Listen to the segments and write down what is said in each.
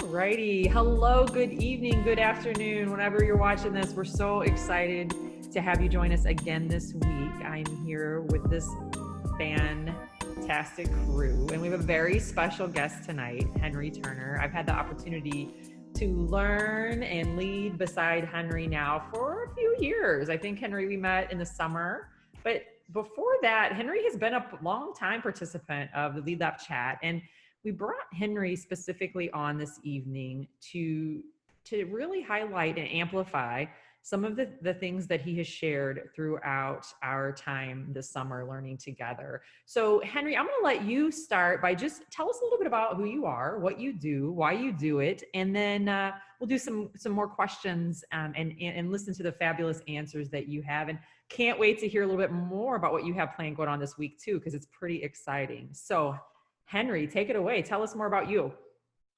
righty. Hello, good evening, good afternoon. Whenever you're watching this, we're so excited to have you join us again this week. I'm here with this fantastic crew, and we have a very special guest tonight, Henry Turner. I've had the opportunity to learn and lead beside Henry now for a few years. I think, Henry, we met in the summer, but before that, Henry has been a long-time participant of the LeadLAP chat, and we brought Henry specifically on this evening to really highlight and amplify some of the things that he has shared throughout our time this summer learning together. So Henry, I'm gonna let you start by just tell us a little bit about who you are, what you do, why you do it, and then we'll do some more questions and listen to the fabulous answers that you have. And can't wait to hear a little bit more about what you have planned going on this week too, because it's pretty exciting. So Henry, take it away. Tell us more about you.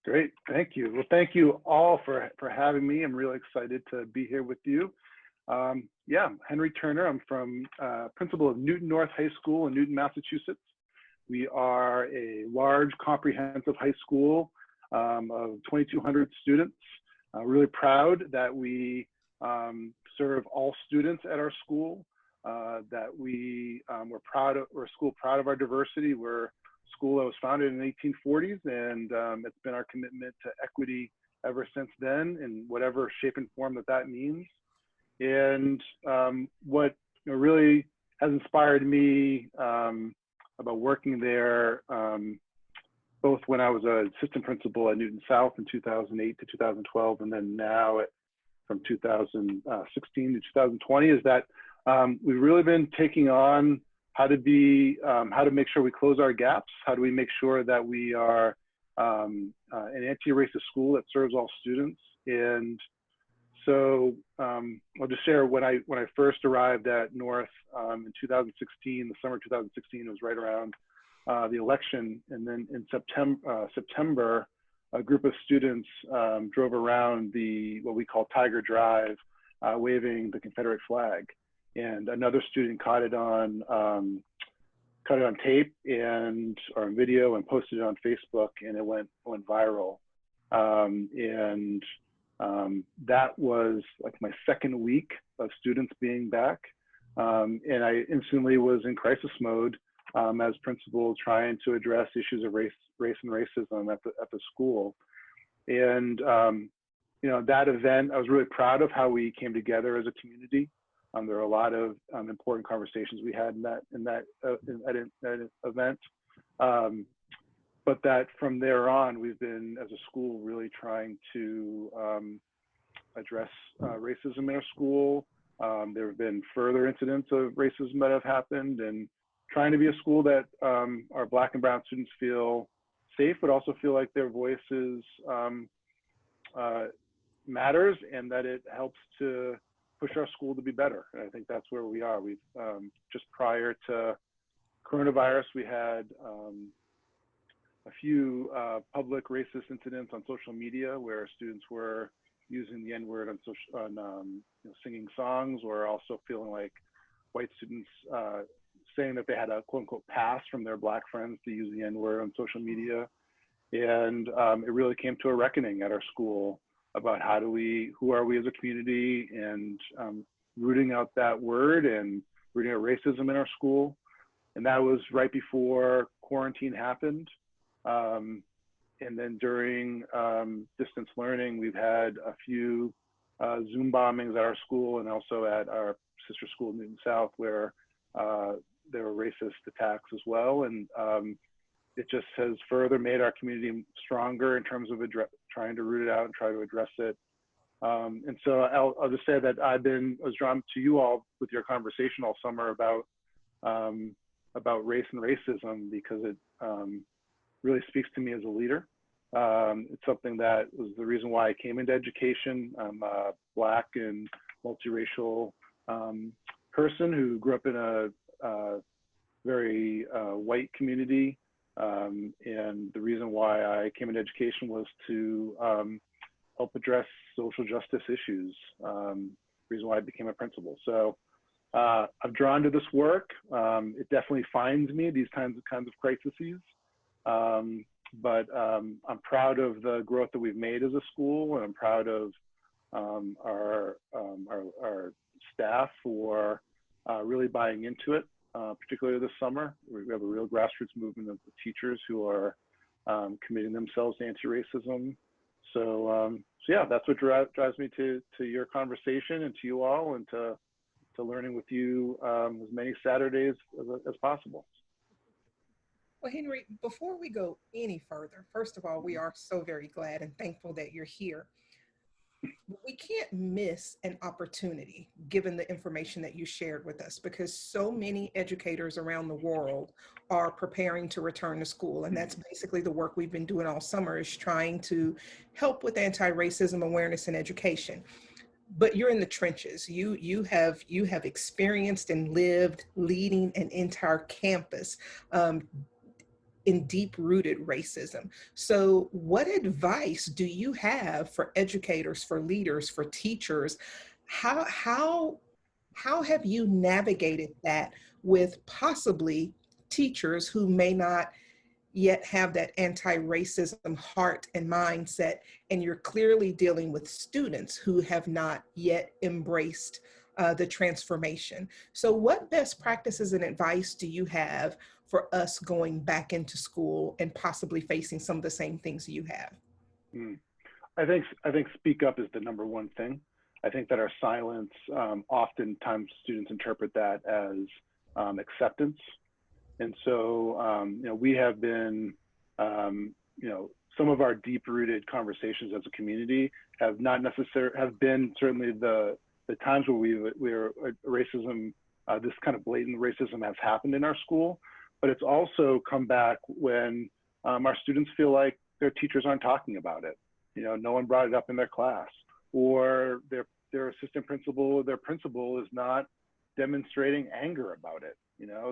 Great, thank you. Well, thank you all for having me. I'm really excited to be here with you. Yeah, Henry Turner. I'm from principal of Newton North High School in Newton, Massachusetts. We are a large, comprehensive high school of 2,200 students. Really proud that we serve all students at our school. That we're a school proud of our diversity. We're school that was founded in the 1840s, and it's been our commitment to equity ever since then, in whatever shape and form that means. And what really has inspired me about working there, both when I was an assistant principal at Newton South in 2008 to 2012, and then now from 2016 to 2020, is that we've really been taking on how to make sure we close our gaps. How do we make sure that we are an anti-racist school that serves all students? And so I'll just share when I first arrived at North in 2016, the summer of 2016, it was right around the election. And then in September, a group of students drove around what we call Tiger Drive, waving the Confederate flag. And another student caught it on tape or on video and posted it on Facebook, and it went viral. That was like my second week of students being back, and I instantly was in crisis mode as principal, trying to address issues of race and racism at the school. And that event, I was really proud of how we came together as a community. There were a lot of important conversations we had in that event, but that from there on, we've been, as a school, really trying to address racism in our school. There have been further incidents of racism that have happened, and trying to be a school that our Black and brown students feel safe, but also feel like their voices matters, and that it helps to push our school to be better. And I think that's where we are. We've just prior to coronavirus, we had a few public racist incidents on social media where students were using the N-word on singing songs, or also feeling like white students saying that they had a quote unquote pass from their Black friends to use the N-word on social media. And it really came to a reckoning at our school about who are we as a community, and rooting out that word and rooting out racism in our school. And that was right before quarantine happened. And then during distance learning, we've had a few Zoom bombings at our school, and also at our sister school, Newton South, where there were racist attacks as well. And it just has further made our community stronger in terms of trying to root it out and try to address it. And so I'll just say that I was drawn to you all with your conversation all summer about race and racism, because it really speaks to me as a leader. It's something that was the reason why I came into education. I'm a Black and multiracial person who grew up in a very white community. And the reason why I came into education was to help address social justice issues. Reason why I became a principal. So I'm drawn to this work. It definitely finds me, these kinds of crises. I'm proud of the growth that we've made as a school, and I'm proud of our staff for really buying into it, particularly this summer. We have a real grassroots movement of teachers who are committing themselves to anti-racism. So yeah, that's what drives me to your conversation and to you all, and to learning with you as many Saturdays as possible. Well, Henry, before we go any further, first of all, we are so very glad and thankful that you're here. We can't miss an opportunity given the information that you shared with us, because so many educators around the world are preparing to return to school. And that's basically the work we've been doing all summer, is trying to help with anti-racism awareness and education. But you're in the trenches. You have experienced and lived leading an entire campus in deep-rooted racism. So what advice do you have for educators, for leaders, for teachers? How have you navigated that with possibly teachers who may not yet have that anti-racism heart and mindset, and you're clearly dealing with students who have not yet embraced the transformation? So what best practices and advice do you have for us going back into school and possibly facing some of the same things you have? I think speak up is the number one thing. I think that our silence, oftentimes students interpret that as acceptance. And so, we have been, some of our deep-rooted conversations as a community have been certainly the times where racism, this kind of blatant racism has happened in our school, but it's also come back when our students feel like their teachers aren't talking about it. No one brought it up in their class, or their assistant principal or their principal is not demonstrating anger about it.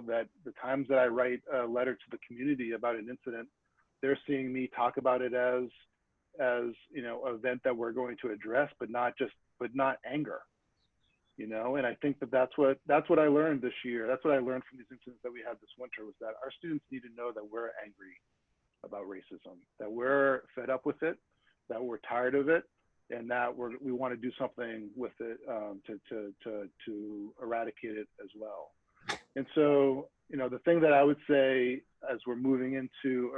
That the times that I write a letter to the community about an incident, they're seeing me talk about it as an event that we're going to address, but not anger. And I think that's what I learned this year. That's what I learned from these incidents that we had this winter, was that our students need to know that we're angry about racism, that we're fed up with it, that we're tired of it, and that we want to do something with it to eradicate it as well. And so, the thing that I would say as we're moving into,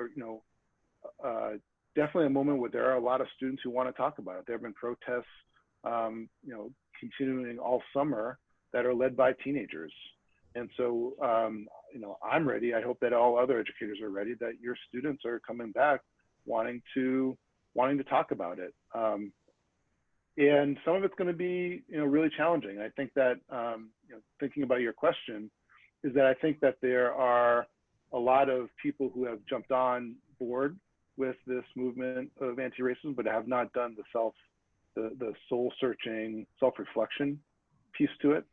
definitely a moment where there are a lot of students who want to talk about it. There have been protests, continuing all summer, that are led by teenagers. And so, I'm ready. I hope that all other educators are ready, that your students are coming back wanting to talk about it. And some of it's going to be, really challenging. I think that, thinking about your question, is that I think that there are a lot of people who have jumped on board with this movement of anti-racism, but have not done the soul-searching self-reflection piece to it.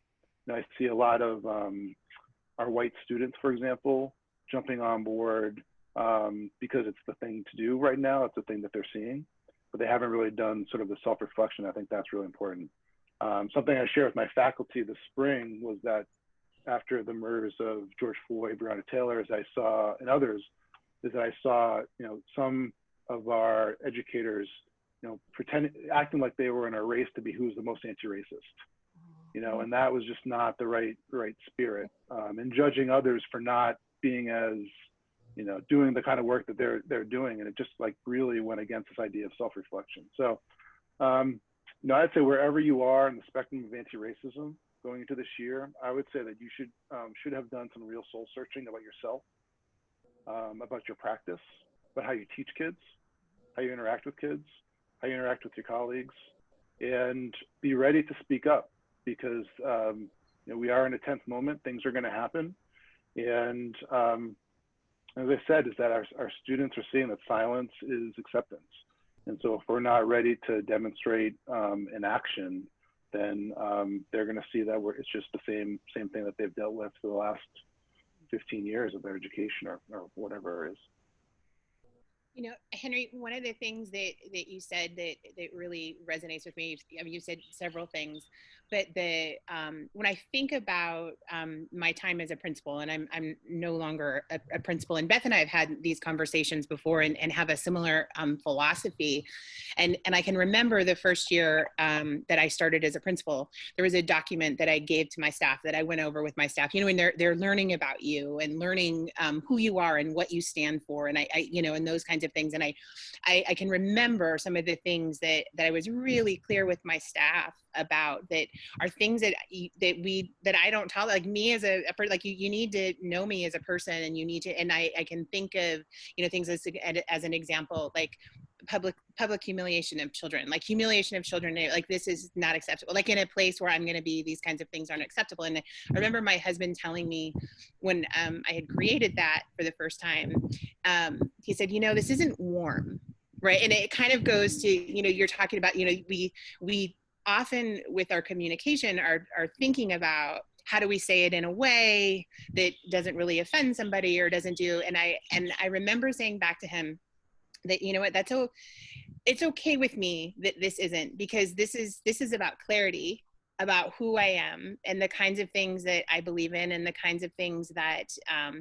And I see a lot of our white students, for example, jumping on board because it's the thing to do right now. It's the thing that they're seeing, but they haven't really done sort of the self-reflection. I think that's really important. Something I shared with my faculty this spring was that after the murders of George Floyd, Browder Taylor, and others, some of our educators, acting like they were in a race to be who's the most anti-racist, and that was just not the right spirit, and judging others for not being as, doing the kind of work that they're doing, and it just really went against this idea of self-reflection. So, I'd say wherever you are in the spectrum of anti-racism going into this year, I would say that you should have done some real soul searching about yourself, about your practice, about how you teach kids, how you interact with kids, how you interact with your colleagues, and be ready to speak up, because we are in a tense moment. Things are going to happen, and as I said, is that our students are seeing that silence is acceptance. And so if we're not ready to demonstrate an action, then they're going to see that it's just the same thing that they've dealt with for the last 15 years of their education or whatever it is. You know, Henry, one of the things that you said that really resonates with me, I mean, you said several things, but when I think about my time as a principal, and I'm no longer a principal, and Beth and I have had these conversations before and have a similar philosophy. And I can remember the first year that I started as a principal, there was a document that I gave to my staff that I went over with my staff, you know, and they're learning about you and learning who you are and what you stand for. And I you know, and those kinds of things. And I can remember some of the things that I was really clear with my staff about, that are things that I don't tell, like me as a person, like you need to know me as a person, and you need to, and I can think of, you know, things as an example, like public humiliation of children, like this is not acceptable, like in a place where I'm going to be, these kinds of things aren't acceptable. And I remember my husband telling me when I had created that for the first time, he said, you know, this isn't warm, right? And it kind of goes to, you know, you're talking about, you know, we often with our communication are thinking about how do we say it in a way that doesn't really offend somebody or doesn't do, and I remember saying back to him that, you know what, it's okay with me that this isn't, because this is about clarity about who I am and the kinds of things that I believe in and the kinds of things that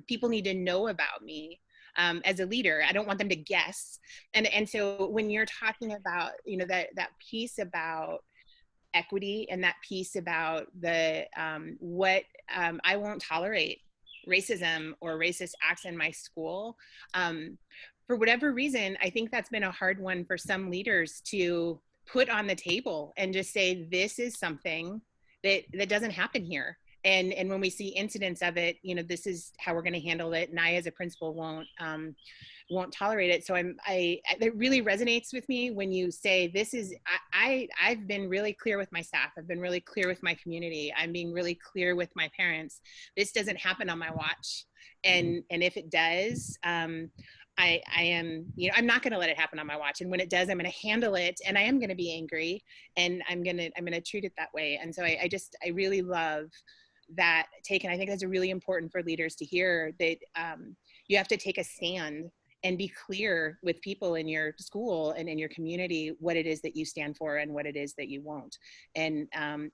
people need to know about me as a leader. I don't want them to guess. And so when you're talking about, you know, that piece about equity and that piece about the what I won't tolerate racism or racist acts in my school. For whatever reason, I think that's been a hard one for some leaders to put on the table and just say, this is something that doesn't happen here. And when we see incidents of it, you know, this is how we're going to handle it. And I, as a principal, won't tolerate it. So it really resonates with me when you say, this is, I've been really clear with my staff. I've been really clear with my community. I'm being really clear with my parents. This doesn't happen on my watch. And if it does, I am, you know, I'm not going to let it happen on my watch. And when it does, I'm going to handle it, and I am going to be angry, and I'm going to treat it that way. And so I really love that take. And I think that's really important for leaders to hear, that you have to take a stand and be clear with people in your school and in your community what it is that you stand for and what it is that you won't. And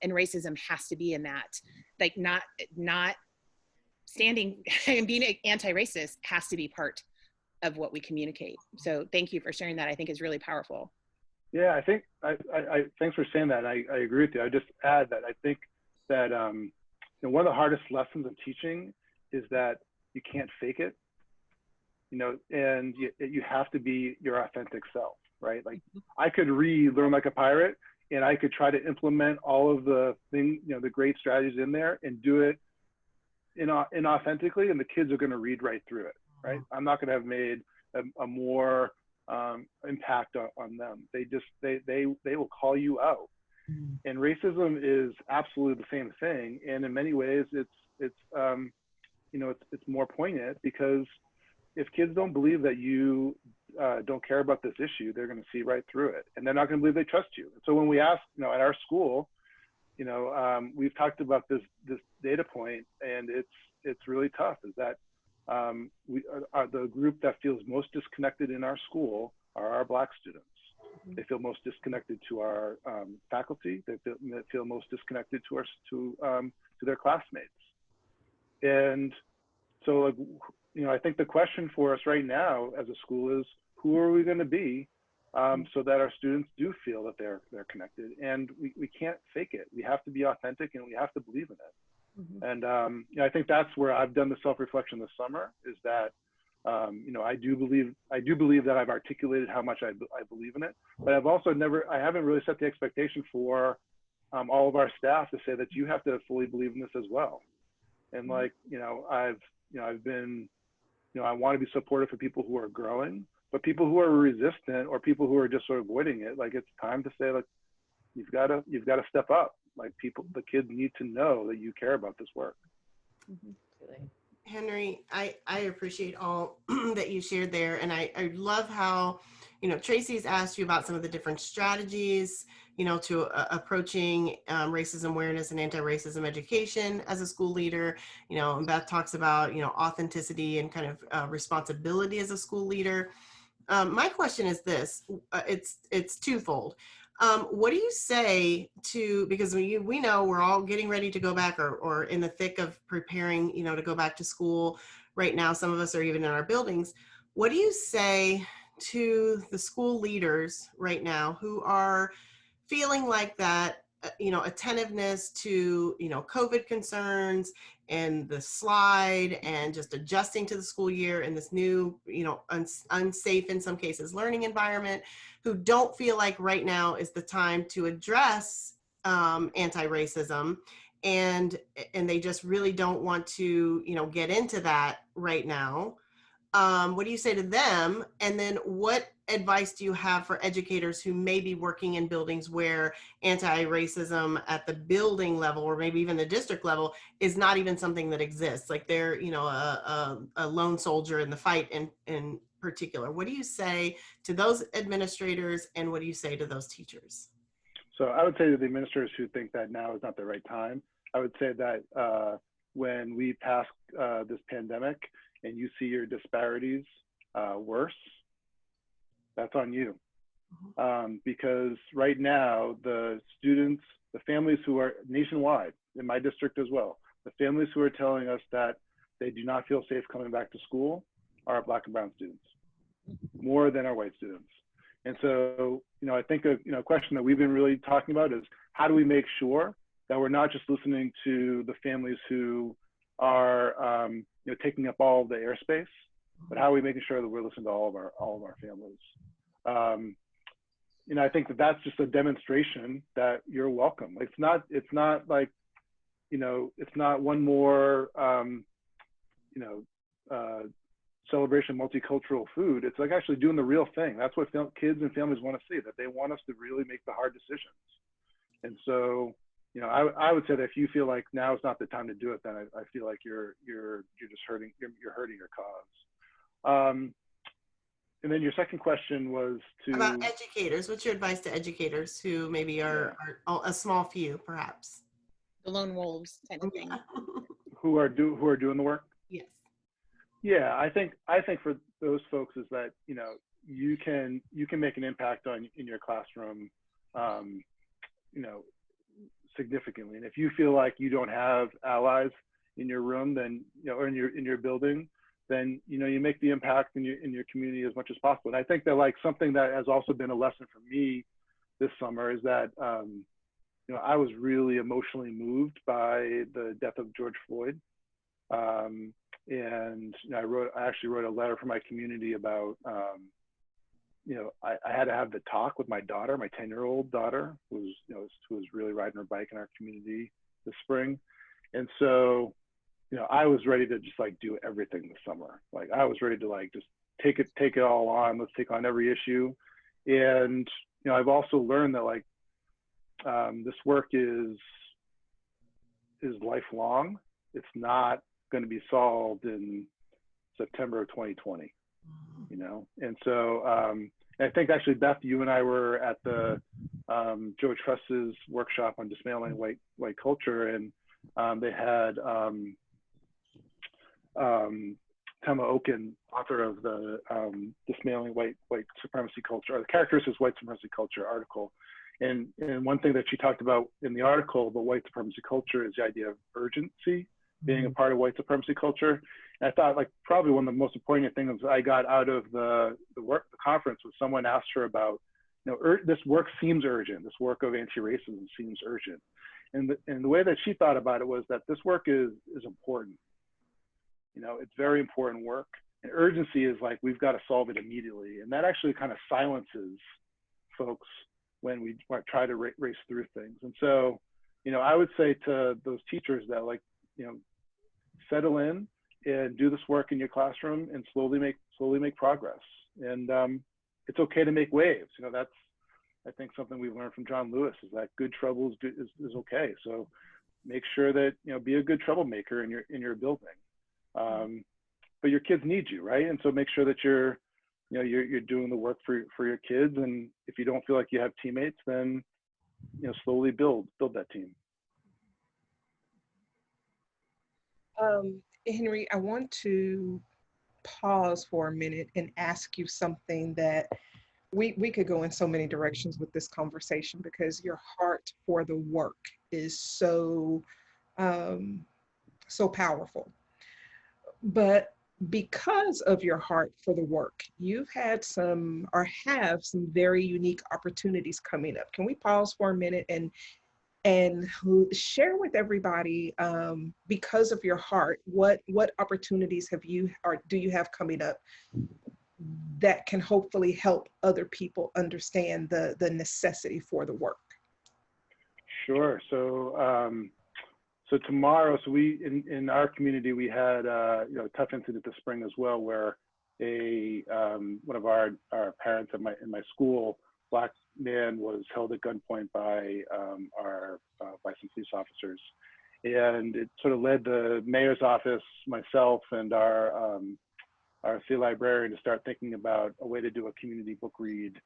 racism has to be in that, like not standing and being anti-racist has to be part of what we communicate. So thank you for sharing that. I think is really powerful. Yeah, I think I thanks for saying that. I agree with you. I just add that I think that you know, one of the hardest lessons of teaching is that you can't fake it, you know, and you have to be your authentic self, right? Like I could Learn Like a Pirate, and I could try to implement all of the things, you know, the great strategies in there and do it inauthentically, and the kids are going to read right through it, right? I'm not going to have made a more impact on them. They will call you out. And racism is absolutely the same thing. And in many ways, it's you know, it's more poignant, because if kids don't believe that you don't care about this issue, they're going to see right through it, and they're not going to believe they trust you. So when we ask, you know, at our school, you know, we've talked about this data point, and it's really tough. Is that the group that feels most disconnected in our school are our Black students. They feel most disconnected to our faculty. They feel most disconnected to their classmates. And so, like, you know, I think the question for us right now as a school is, who are we going to be so that our students do feel that they're connected? And we can't fake it. We have to be authentic, and we have to believe in it. And you know, I think that's where I've done the self-reflection this summer, is that you know, I do believe that I've articulated how much I believe in it, but I haven't really set the expectation for all of our staff to say that you have to fully believe in this as well. And like, you know, I've been, you know, I want to be supportive for people who are growing, but people who are resistant or people who are just sort of avoiding it, like, it's time to say, like, you've got to step up. Like, the kids need to know that you care about this work. Henry, I appreciate all that you shared there. And I love how, you know, Traci's asked you about some of the different strategies, you know, to approaching racism awareness and anti-racism education as a school leader. You know, and Beth talks about, you know, authenticity and kind of responsibility as a school leader. My question is this, it's twofold. What do you say to, because we know we're all getting ready to go back or in the thick of preparing, to go back to school right now. Some of us are even in our buildings. What do you say to the school leaders right now who are feeling like that, attentiveness to, COVID concerns and the slide and just adjusting to the school year in this new, unsafe in some cases learning environment, who don't feel like right now is the time to address anti-racism, and they just really don't want to, get into that right now. What do you say to them? And then what advice do you have for educators who may be working in buildings where anti-racism at the building level, or maybe even the district level, is not even something that exists? Like they're, a lone soldier in the fight in particular. What do you say to those administrators, and what do you say to those teachers? So I would say to the administrators who think that now is not the right time, I would say that when we pass this pandemic and you see your disparities worse, that's on you. Because right now, the students, the families who are nationwide, in my district as well, the families who are telling us that they do not feel safe coming back to school are Black and brown students, more than our white students. And so, I think a question that we've been really talking about is, how do we make sure that we're not just listening to the families who are taking up all of the airspace, but how are we making sure that we're listening to all of our families? I think that that's just a demonstration that you're welcome. It's not like, it's not one more celebration of multicultural food. It's like actually doing the real thing. That's what kids and families want to see, that they want us to really make the hard decisions. And so, I would say that if you feel like now is not the time to do it, then I feel like you're just hurting your cause. And then your second question was about educators. What's your advice to educators who maybe are a small few, perhaps? The lone wolves kind of thing. who are doing the work? Yes. Yeah, I think for those folks is that you can make an impact in your classroom, significantly. And if you feel like you don't have allies in your room, then or in your building, then you make the impact in your community as much as possible. And I think that like something that has also been a lesson for me this summer is that I was really emotionally moved by the death of George Floyd. And I actually wrote a letter for my community about I had to have the talk with my daughter, my 10-year-old daughter, who was really riding her bike in our community this spring. And so I was ready to just like do everything this summer. Like I was ready to like just take it all on. Let's take on every issue. And I've also learned that like this work is lifelong. It's not going to be solved in September of 2020. And so I think actually, Beth, you and I were at the Joe Truss's workshop on dismantling white culture, and they had Tema Oken, author of the Dismantling White Supremacy Culture, or the Characteristics of White Supremacy Culture article. And one thing that she talked about in the article about white supremacy culture is the idea of urgency being a part of white supremacy culture. And I thought like probably one of the most important things I got out of the conference was someone asked her about, this work seems urgent. This work of anti-racism seems urgent. And the way that she thought about it was that this work is important. It's very important work. And urgency is like, we've got to solve it immediately. And that actually kind of silences folks when we try to race through things. And so, I would say to those teachers that like, settle in and do this work in your classroom and slowly make progress. And it's okay to make waves. That's, I think, something we've learned from John Lewis, is that good trouble is okay. So make sure that, be a good troublemaker in your building. But your kids need you, right? And so make sure that you're doing the work for your kids. And if you don't feel like you have teammates, then, slowly build that team. Henry, I want to pause for a minute and ask you something that we could go in so many directions with this conversation, because your heart for the work is so powerful. But because of your heart for the work, you've had some, or have some, very unique opportunities coming up. Can we pause for a minute and share with everybody, because of your heart, what opportunities have you, or do you have coming up that can hopefully help other people understand the necessity for the work? Sure. So tomorrow, so we in our community we had a tough incident this spring as well, where one of our parents in my school, Black man, was held at gunpoint by some police officers, and it sort of led the mayor's office, myself, and our city librarian to start thinking about a way to do a community book read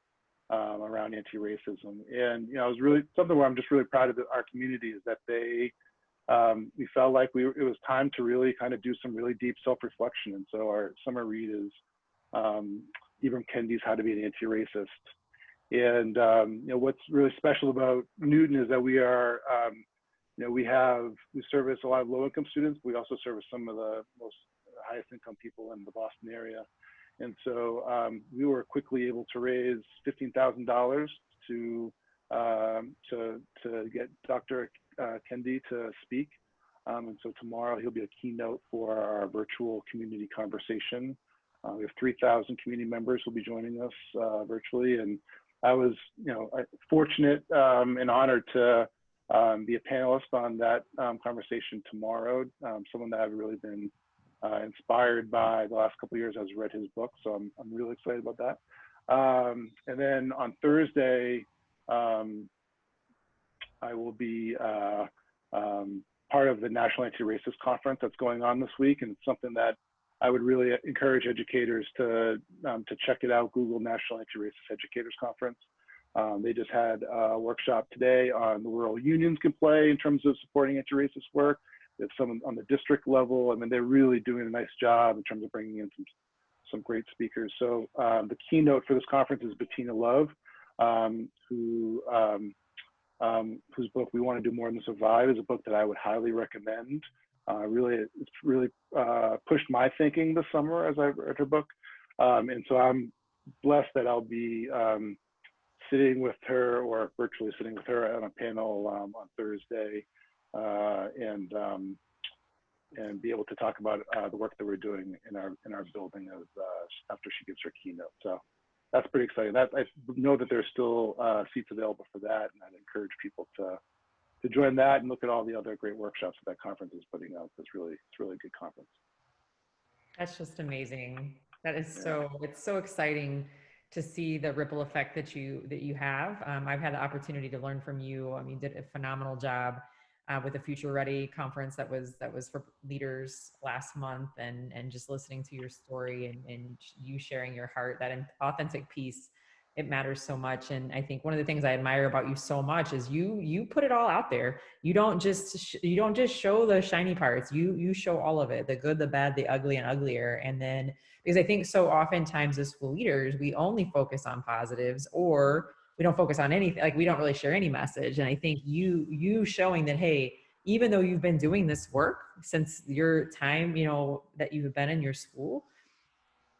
around anti-racism. And it was really something where I'm just really proud of our community, is that we felt like it was time to really kind of do some really deep self-reflection. And so our summer read is Ibram Kendi's How to Be an Anti-Racist. And what's really special about Newton is that we service a lot of low-income students, but we also service some of the most highest income people in the Boston area. And so we were quickly able to raise $15,000 to get Dr. Kendi to speak. And so tomorrow he'll be a keynote for our virtual community conversation. We have 3,000 community members who will be joining us virtually. And I was fortunate and honored to be a panelist on that conversation tomorrow. Someone that I've really been inspired by the last couple of years. I've read his book, so I'm really excited about that. And then on Thursday, I will be part of the National Anti-Racist Conference that's going on this week, and it's something that I would really encourage educators to check it out. Google National Anti-Racist Educators Conference. They just had a workshop today on the role unions can play in terms of supporting anti-racist work. There's some on the district level. I mean, they're really doing a nice job in terms of bringing in some great speakers. So the keynote for this conference is Bettina Love, whose book We Want to Do More Than Survive is a book that I would highly recommend. It's really pushed my thinking this summer as I read her book. And so I'm blessed that I'll be sitting with her, or virtually sitting with her, on a panel on Thursday, and be able to talk about the work that we're doing in our building after she gives her keynote. So that's pretty exciting. I know that there's still seats available for that, and I'd encourage people to join that and look at all the other great workshops that conference is putting out. It's really a good conference. That's just amazing. That is it's so exciting to see the ripple effect that you have. I've had the opportunity to learn from you. I mean, you did a phenomenal job with the Future Ready conference that was for leaders last month, and just listening to your story and you sharing your heart, that authentic piece, it matters so much. And I think one of the things I admire about you so much is you put it all out there. You don't just show the shiny parts. You show all of it, the good, the bad, the ugly, and uglier. And then, because I think so oftentimes as school leaders, we only focus on positives, or we don't focus on anything, like we don't really share any message. And I think you showing that, hey, even though you've been doing this work since your time, that you've been in your school,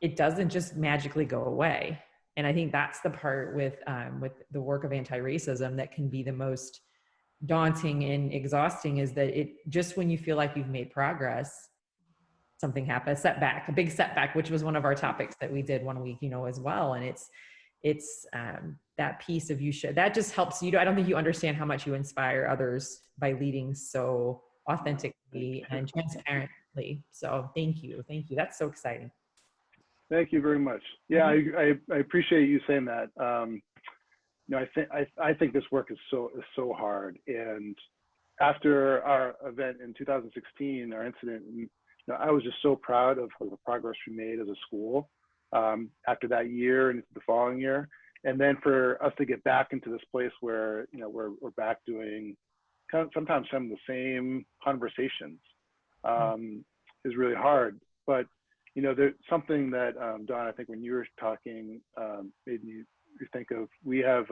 it doesn't just magically go away. And I think that's the part with the work of anti-racism that can be the most daunting and exhausting, is that it just, when you feel like you've made progress, something happens, a big setback, which was one of our topics that we did one week, as well. And it's that piece of that just helps you. I don't think you understand how much you inspire others by leading so authentically and transparently. So thank you. That's so exciting. Thank you very much. Yeah, I appreciate you saying that. I think this work is so hard. And after our event in 2016, our incident, I was just so proud of the progress we made as a school after that year and the following year. And then for us to get back into this place where we're back doing sometimes some of the same conversations is really hard. But you know, there's something that, Dawn, I think when you were talking, made me think of, we have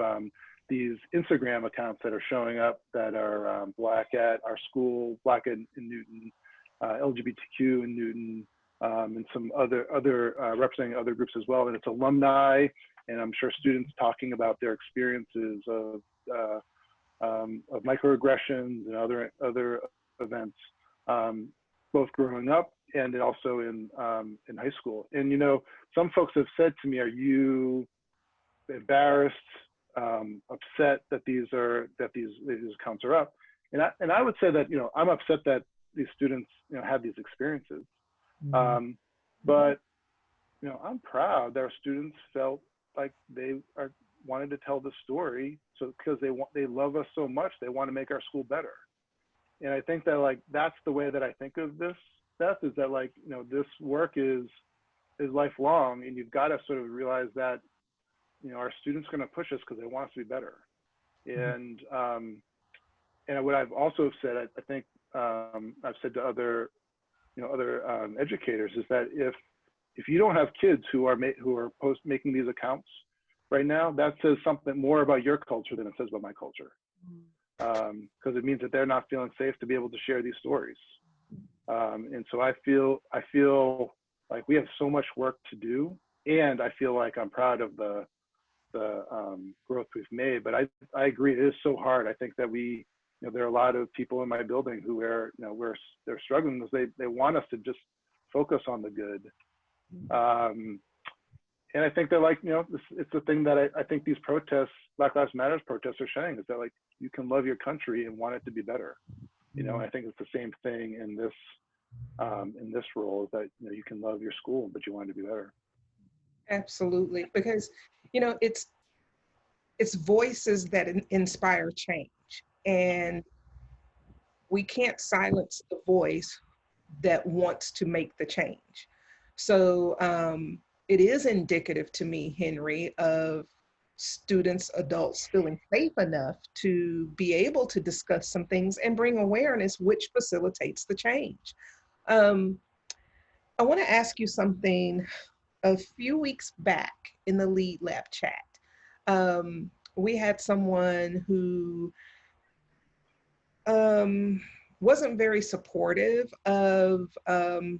these Instagram accounts that are showing up that are Black at our school, Black in Newton, LGBTQ in Newton, and some other representing other groups as well. And it's alumni, and I'm sure students talking about their experiences of microaggressions and other events, both growing up and also in high school. And you know, some folks have said to me, "Are you embarrassed, upset that these accounts are up?" And I would say that, you know, I'm upset that these students, you know, have these experiences. But you know, I'm proud that our students felt like they wanted to tell the story, so because they love us so much, they want to make our school better. And I think that, like, that's the way that I think of this, Beth, is that, like, you know, this work is lifelong, and you've got to sort of realize that, you know, our students are going to push us because they want us to be better. And what I've also said, I think I've said to other educators, is that if you don't have kids who are making these accounts right now, that says something more about your culture than it says about my culture, because it means that they're not feeling safe to be able to share these stories. And so I feel like we have so much work to do, and I feel like I'm proud of the growth we've made. But I agree, it is so hard. I think that there are a lot of people in my building who they're struggling because they want us to just focus on the good. And I think that, like, you know, it's the thing that I think these protests, Black Lives Matter protests, are showing, is that, like, you can love your country and want it to be better. You know, I think it's the same thing in this role, is that, you know, you can love your school, but you want it to be better. Absolutely, because, you know, it's voices that inspire change, and we can't silence the voice that wants to make the change. So it is indicative to me, Henry, of students, adults feeling safe enough to be able to discuss some things and bring awareness, which facilitates the change. I want to ask you something. A few weeks back in the LeadLAP chat, we had someone who wasn't very supportive of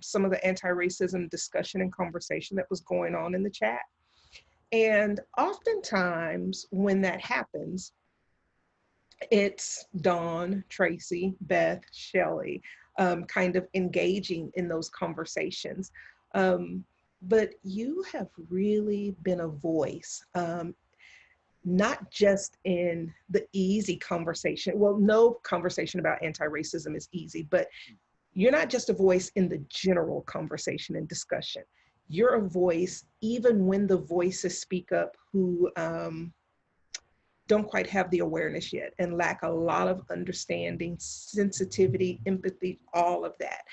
some of the anti-racism discussion and conversation that was going on in the chat. And oftentimes when that happens, it's Dawn, Traci, Beth, Shelley, kind of engaging in those conversations. But you have really been a voice, not just in the easy conversation. Well, no conversation about anti-racism is easy, but you're not just a voice in the general conversation and discussion. You're a voice even when the voices speak up who don't quite have the awareness yet and lack a lot of understanding, sensitivity, empathy, all of that.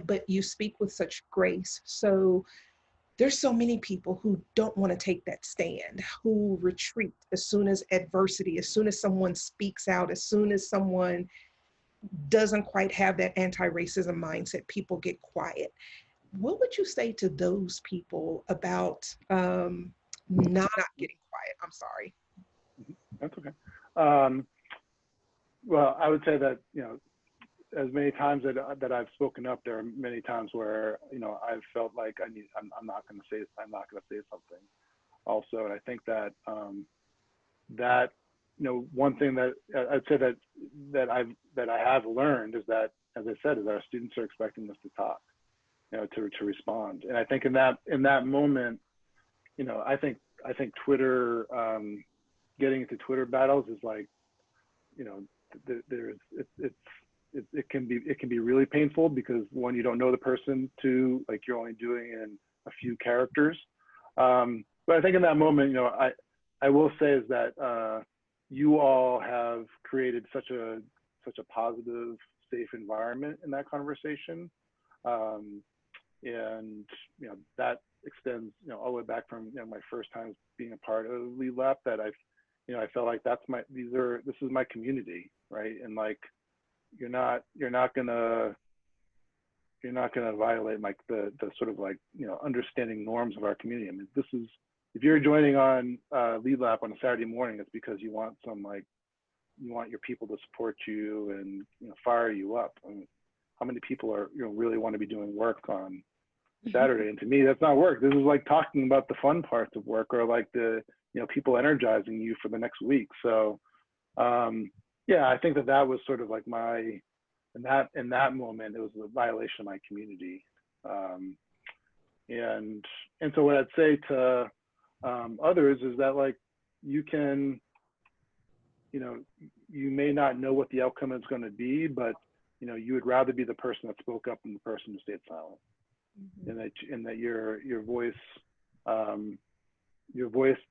But you speak with such grace. So there's so many people who don't want to take that stand, who retreat as soon as adversity, as soon as someone speaks out, as soon as someone doesn't quite have that anti-racism mindset, people get quiet. What would you say to those people about not getting quiet? I'm sorry. That's okay. Well, I would say that, you know, as many times that I've spoken up, there are many times where, you know, I've felt like I'm not going to say something also. And I think that that, you know, one thing that I'd say that I have learned is that, as I said, is that our students are expecting us to talk, you know, to respond. And I think in that moment, you know, I think Twitter, getting into Twitter battles is like, you know, it can be really painful, because one, you don't know the person, two, like, you're only doing it in a few characters. But I think in that moment, you know, I will say is that you all have created such a positive, safe environment in that conversation, and you know, that extends, you know, all the way back from, you know, my first time being a part of LeadLAP, that I felt like this is my community, right? And like, you're not gonna, you're not going to violate like the sort of like, you know, understanding norms of our community. I mean, this is, if you're joining on LeadLAP on a Saturday morning, it's because you want some like, you want your people to support you and, you know, fire you up. I mean, how many people are, you know, really want to be doing work on Saturday? And to me, that's not work. This is like talking about the fun parts of work, or like the, you know, people energizing you for the next week. So yeah, I think that that was sort of like my, in that moment, it was a violation of my community. And so what I'd say to others is that, like, you can, you know, you may not know what the outcome is going to be, but, you know, you would rather be the person that spoke up than the person who stayed silent. And that your voice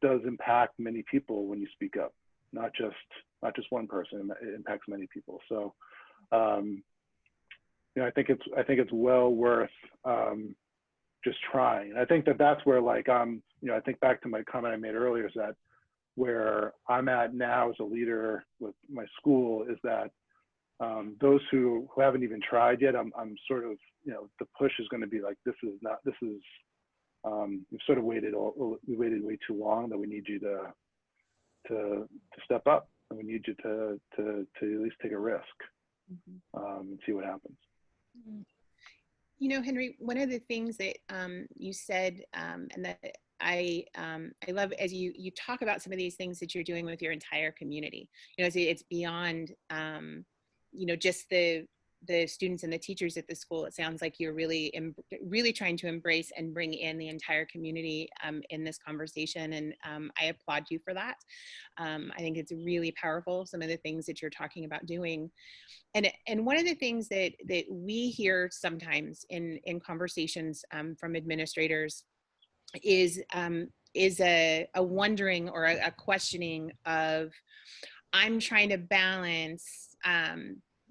does impact many people when you speak up, not just one person. It impacts many people. So you know, I think it's well worth just trying. I think that that's where, like, you know, I think back to my comment I made earlier, is that where I'm at now as a leader with my school is that those who haven't even tried yet, I'm sort of, you know, the push is going to be like, you've sort of waited way too long, that we need you to step up, and we need you to at least take a risk and see what happens. You know, Henry, one of the things that you said, and that I love, as you talk about some of these things that you're doing with your entire community. You know, it's beyond, you know, just the students and the teachers at the school. It sounds like you're really trying to embrace and bring in the entire community in this conversation, and I applaud you for that. I think it's really powerful, some of the things that you're talking about doing. And one of the things that we hear sometimes in conversations from administrators is a wondering or a questioning of, I'm trying to balance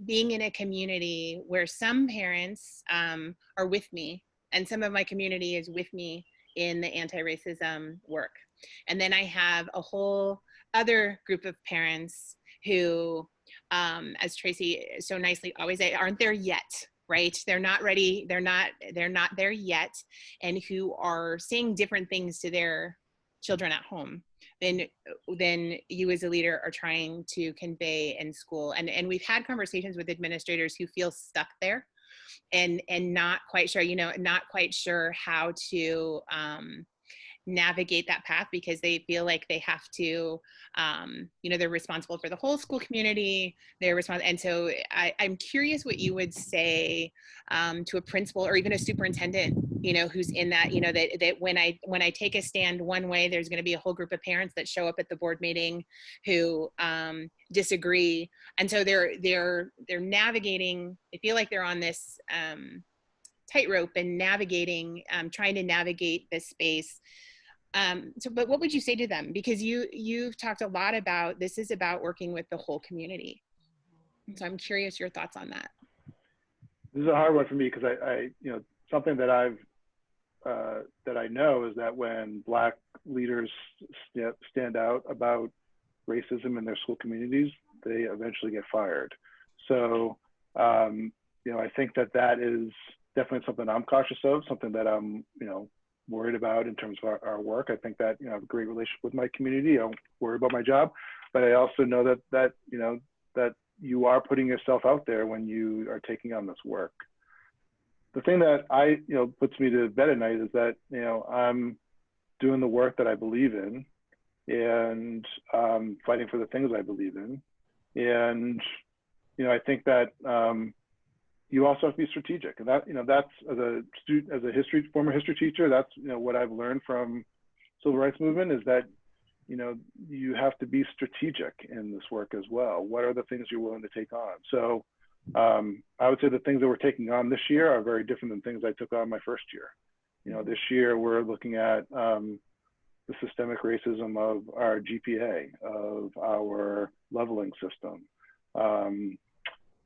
being in a community where some parents are with me, and some of my community is with me in the anti-racism work. And then I have a whole other group of parents who, as Traci so nicely always said, aren't there yet, right? They're not ready. They're not there yet, and who are saying different things to their children at home than you as a leader are trying to convey in school. And we've had conversations with administrators who feel stuck there and not quite sure, you know, not quite sure how to navigate that path, because they feel like they have to, you know, they're responsible for the whole school community. They're responsible. And so I'm curious what you would say to a principal or even a superintendent, you know, who's in that, you know, that when I take a stand one way, there's going to be a whole group of parents that show up at the board meeting who disagree. And so they're navigating, they feel like they're on this tightrope and navigating, trying to navigate this space. But what would you say to them? Because you've talked a lot about, this is about working with the whole community. So I'm curious your thoughts on that. This is a hard one for me, because I you know, something that I know is that when Black leaders stand out about racism in their school communities, they eventually get fired. So you know, I think that is definitely something I'm cautious of, something that I'm, you know, worried about in terms of our work. I think that, you know, I have a great relationship with my community. I don't worry about my job, but I also know that you know, that you are putting yourself out there when you are taking on this work. The thing that you know, puts me to bed at night is that, you know, I'm doing the work that I believe in, and fighting for the things I believe in. And, you know, I think that you also have to be strategic, and that, you know, that's as a former history teacher, that's, you know, what I've learned from civil rights movement is that, you know, you have to be strategic in this work as well. What are the things you're willing to take on? So I would say the things that we're taking on this year are very different than things I took on my first year. You know, this year we're looking at the systemic racism of our GPA, of our leveling system,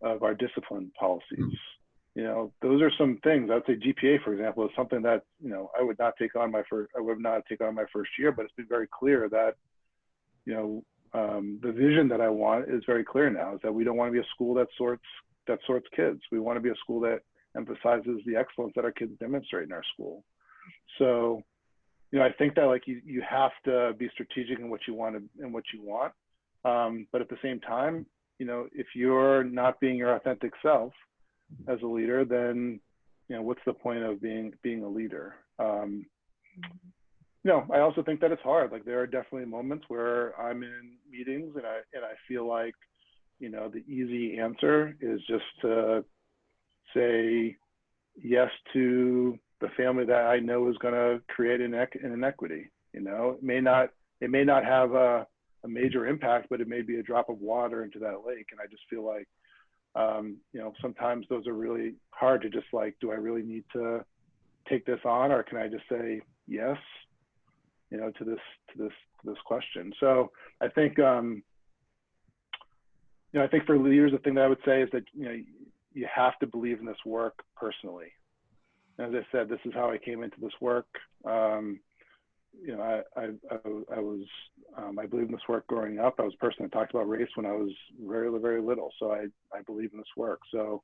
of our discipline policies. You know, those are some things. I would say GPA, for example, is something that, you know, I would not take on my first year, but it's been very clear that, you know, the vision that I want is very clear now, is that we don't want to be a school that sorts kids. We want to be a school that emphasizes the excellence that our kids demonstrate in our school. So, I think that like you have to be strategic in what you want and what you want. But at the same time, if you're not being your authentic self as a leader, then, what's the point of being a leader? I also think that it's hard. Like there are definitely moments where I'm in meetings and I feel like, the easy answer is just to say yes to the family that I know is going to create an inequity. It may not have a major impact, but it may be a drop of water into that lake. And I just feel like, sometimes those are really hard to just like, do I really need to take this on, or can I just say yes, to this question? So I think, I think for leaders, the thing that I would say is that, you have to believe in this work personally. As I said, this is how I came into this work. I believe in this work growing up. I was a person that talked about race when I was very, very little. So I believe in this work. So,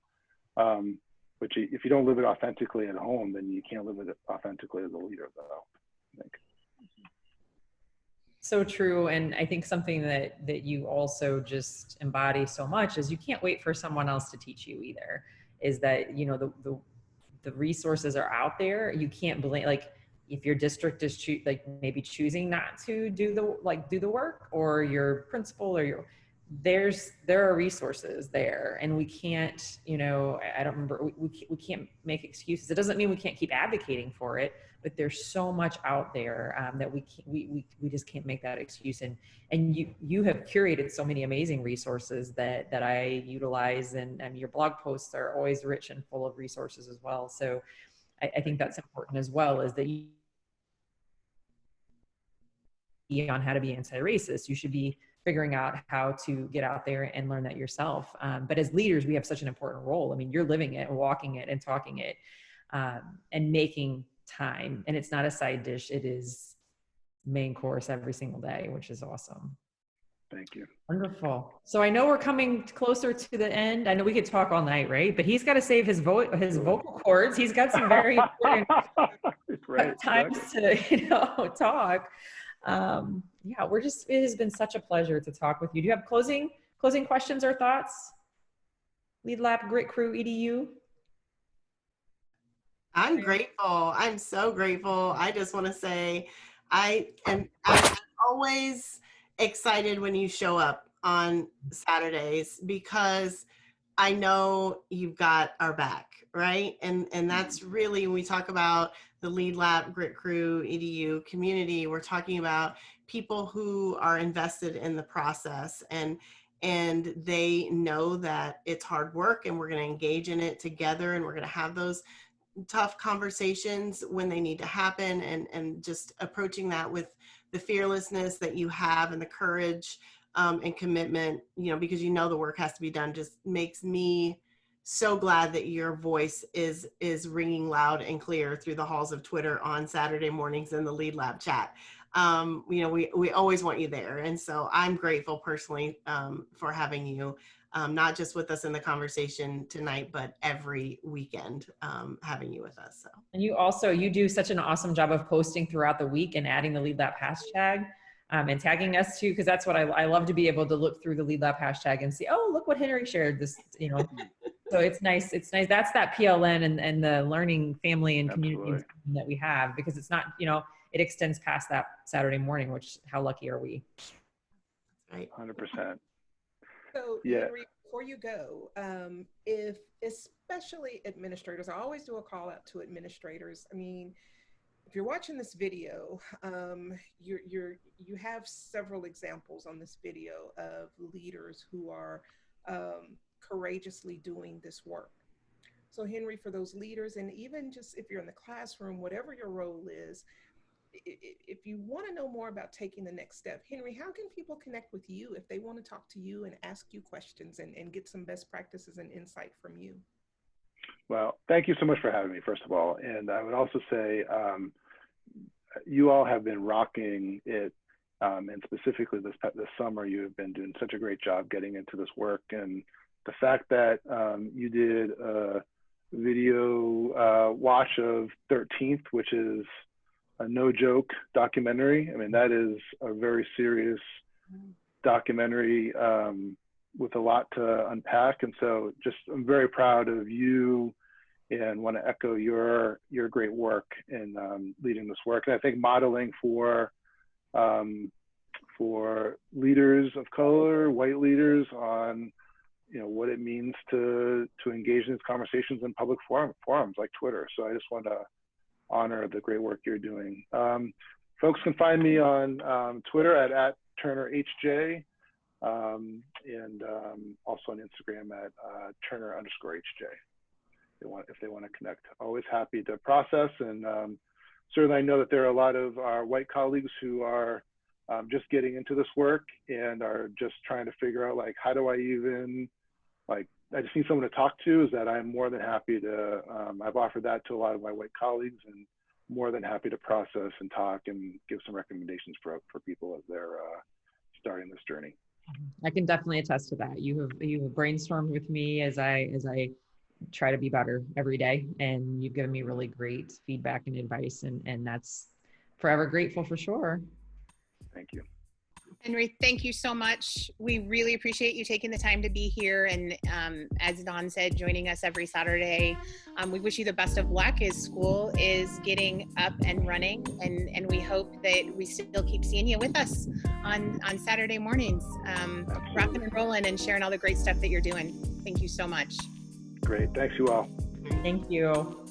but if you don't live it authentically at home, then you can't live it authentically as a leader, though, I think. So true. And I think something that you also just embody so much is you can't wait for someone else to teach you either. Is that, the resources are out there. You can't blame, like if your district is maybe choosing not to do the work, or your principal or there are resources there, and we can't, I don't remember, we can't make excuses. It doesn't mean we can't keep advocating for it, but there's so much out there that we just can't make that excuse. And you have curated so many amazing resources that I utilize, and your blog posts are always rich and full of resources as well. So I think that's important as well, is that on how to be anti-racist, you should be figuring out how to get out there and learn that yourself. But as leaders, we have such an important role. I mean, you're living it, walking it, and talking it, and making time. And it's not a side dish. It is main course every single day, which is awesome. Thank you. Wonderful. So I know we're coming closer to the end. I know we could talk all night, right? But he's got to save his vocal cords. He's got some very important times to talk. Yeah, it has been such a pleasure to talk with you. Do you have closing questions or thoughts? LeadLAP, Grit Crew, EDU? I'm grateful. I'm so grateful. I just want to say I'm always excited when you show up on Saturdays, because I know you've got our back, right? And that's really, when we talk about the LeadLAP, Grit Crew, EDU community, we're talking about people who are invested in the process, and they know that it's hard work, and we're going to engage in it together, and we're going to have those tough conversations when they need to happen, and just approaching that with the fearlessness that you have, and the courage and commitment, because the work has to be done, just makes me so glad that your voice is ringing loud and clear through the halls of Twitter on Saturday mornings in the LeadLAP chat. We always want you there. And so I'm grateful personally for having you, not just with us in the conversation tonight, but every weekend having you with us. So. And you do such an awesome job of posting throughout the week and adding the LeadLAP hashtag and tagging us too, because that's what I love, to be able to look through the LeadLAP hashtag and see, oh, look what Henry shared this, So it's nice. It's nice. That's that PLN and the learning family and community that we have, because it's not, it extends past that Saturday morning, which how lucky are we? Right. 100%. So Henry, before you go, if especially administrators, I always do a call out to administrators. I mean, if you're watching this video, you have several examples on this video of leaders who are courageously doing this work. So Henry, for those leaders, and even just if you're in the classroom, whatever your role is, if you want to know more about taking the next step, Henry, how can people connect with you if they want to talk to you and ask you questions and get some best practices and insight from you? Well, thank you so much for having me, first of all. And I would also say, you all have been rocking it. And specifically this summer, you have been doing such a great job getting into this work. And the fact that you did video watch of 13th, which is a no joke documentary. I mean, that is a very serious documentary with a lot to unpack. And so just, I'm very proud of you and want to echo your great work in leading this work. And I think modeling for leaders of color, white leaders, on what it means to engage in these conversations in public forums like Twitter. So I just want to honor the great work you're doing. Folks can find me on Twitter at TurnerHJ, and also on Instagram at Turner_HJ. If they want to connect. Always happy to process, and certainly I know that there are a lot of our white colleagues who are just getting into this work and are just trying to figure out, like, how do I even, like, I just need someone to talk to. Is that I'm more than happy to, I've offered that to a lot of my white colleagues, and more than happy to process and talk and give some recommendations for people as they're starting this journey. I can definitely attest to that. You have brainstormed with me as I try to be better every day, and you've given me really great feedback and advice, and that's forever grateful for sure. Thank you. Henry, thank you so much. We really appreciate you taking the time to be here, and as Dawn said, joining us every Saturday. We wish you the best of luck as school is getting up and running, and we hope that we still keep seeing you with us on Saturday mornings, rocking and rolling and sharing all the great stuff that you're doing. Thank you so much. Great. Thanks, you all. Thank you.